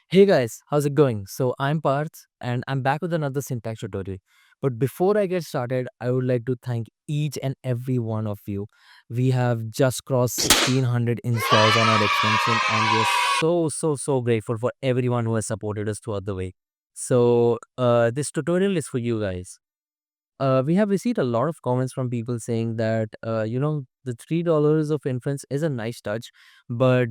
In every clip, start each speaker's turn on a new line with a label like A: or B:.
A: Hey guys, how's it going? So I'm Parth and I'm back with another syntax tutorial. But before I get started, I would like to thank each and every one of you. We have just crossed 1600 installs on our extension and we're so grateful for everyone who has supported us throughout the way. So this tutorial is for you guys. We have received a lot of comments from people saying that the $3 of inference is a nice touch, but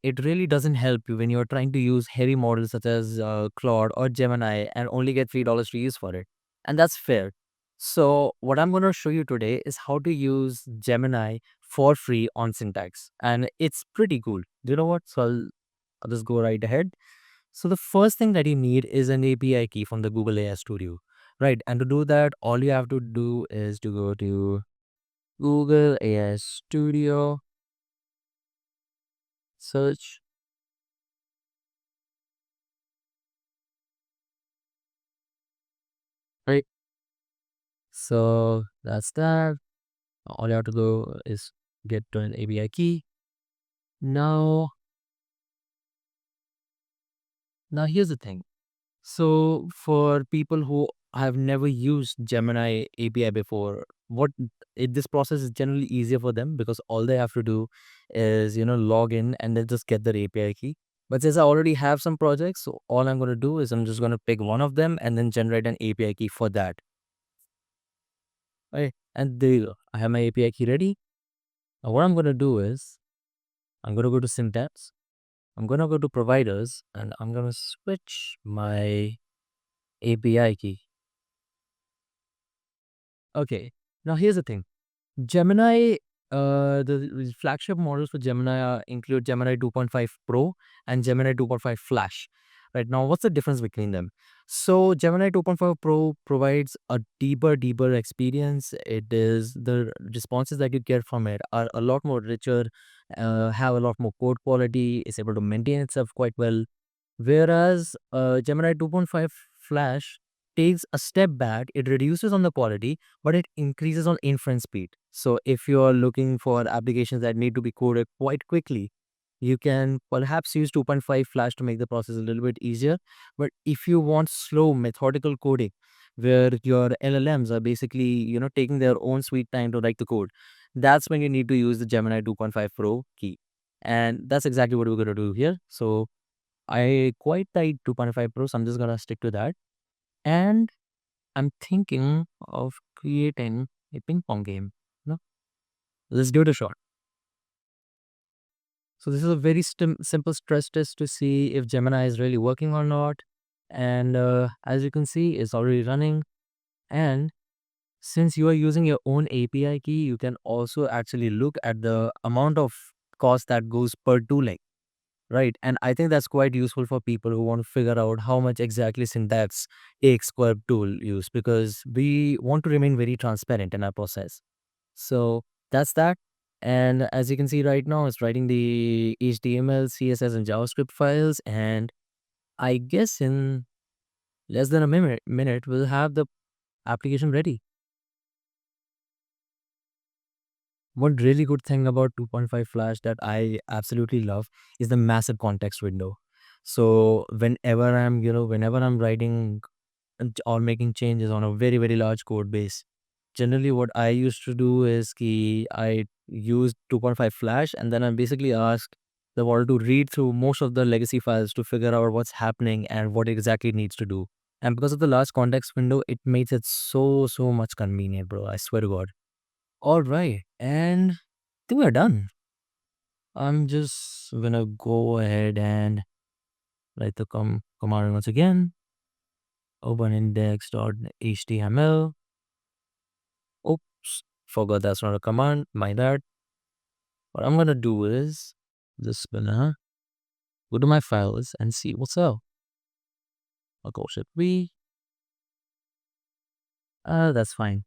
A: it really doesn't help you when you're trying to use heavy models such as Claude or Gemini and only get $3 to use for it. And that's fair. So what I'm going to show you today is how to use Gemini for free on Syntax, and it's pretty cool. Do you know what? I'll just go right ahead. So the first thing that you need is an API key from the Google AI Studio, right? And to do that, all you have to do is to go to Google AI Studio, search, right? So that's that. All you have to do is get to an API key. Now, now here's the thing. So for people who have never used Gemini API before, this process is generally easier for them because all they have to do is log in and then just get their API key. But since I already have some projects, so all I'm going to do is I'm just going to pick one of them and then generate an API key for that. Right? And there you go. I have my API key ready. Now what I'm going to do is I'm going to go to Syntax. I'm going to go to providers and I'm going to switch my API key. Okay. Now here's the thing. Gemini, the flagship models for Gemini include Gemini 2.5 Pro and Gemini 2.5 Flash. Right now, what's the difference between them? So Gemini 2.5 Pro provides a deeper experience. It is the responses that you get from it are a lot more richer, have a lot more code quality. It's able to maintain itself quite well. Whereas Gemini 2.5 Flash takes a step back, it reduces on the quality, but it increases on inference speed. So if you're looking for applications that need to be coded quite quickly, you can perhaps use 2.5 Flash to make the process a little bit easier. But if you want slow methodical coding, where your LLMs are basically, taking their own sweet time to write the code, that's when you need to use the Gemini 2.5 Pro key. And that's exactly what we're going to do here. So I quite like 2.5 Pro, so I'm just gonna stick to that. And I'm thinking of creating a ping pong game. No, let's give it a shot. So this is a very simple stress test to see if Gemini is really working or not. And as you can see, it's already running. And since you are using your own API key, you can also actually look at the amount of cost that goes per tooling. Right. And I think that's quite useful for people who want to figure out how much exactly syntax takes per tool use because we want to remain very transparent in our process. So that's that. And as you can see right now, it's writing the HTML, CSS, and JavaScript files. And I guess in less than a minute we'll have the application ready. One really good thing about 2.5 Flash that I absolutely love is the massive context window. So whenever I'm writing or making changes on a very large code base, generally what I used to do is I use 2.5 Flash and then I basically ask the model to read through most of the legacy files to figure out what's happening and what exactly it needs to do. And because of the large context window, it makes it so much convenient, bro. I swear to God. All right, and I think we're done. I'm just gonna go ahead and write the command once again. Open index.html. Oops, forgot that's not a command. My bad. What I'm gonna do is just gonna go to my files and see what's up. I'll go shift V. That's fine.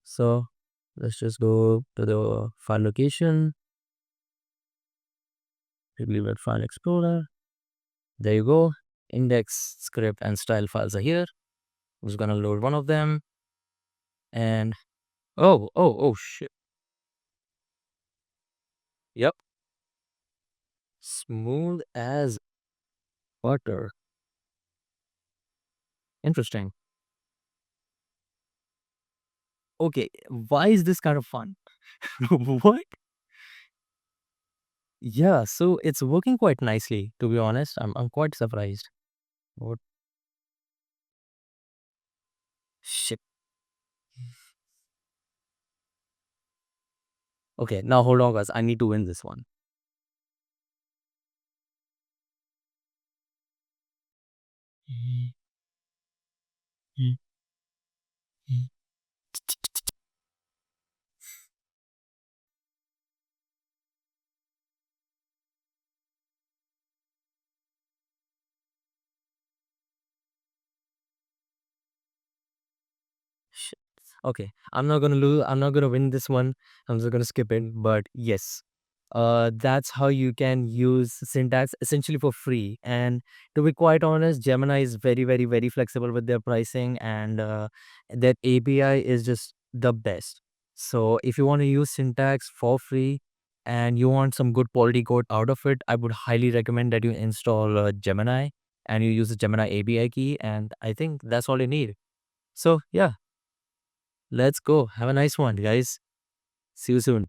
A: So let's just go to the file location. Leave it file explorer. There you go. Index, script, and style files are here. I'm just gonna load one of them. And oh shit. Yep. Smooth as Butter. Interesting. Okay, why is this kind of fun? What? Yeah, so it's working quite nicely, to be honest. I'm quite surprised. What shit. Okay, now hold on, guys. I need to win this one. Shit. Okay, I'm not gonna lose. I'm not gonna win this one. I'm just gonna skip it. But yes, that's how you can use syntax essentially for free. And to be quite honest, Gemini is very, very, very flexible with their pricing, and that API is just the best. So if you want to use syntax for free and you want some good quality code out of it, I would highly recommend that you install Gemini and you use the Gemini API key. And I think that's all you need. So yeah, let's go. Have a nice one, guys. See you soon.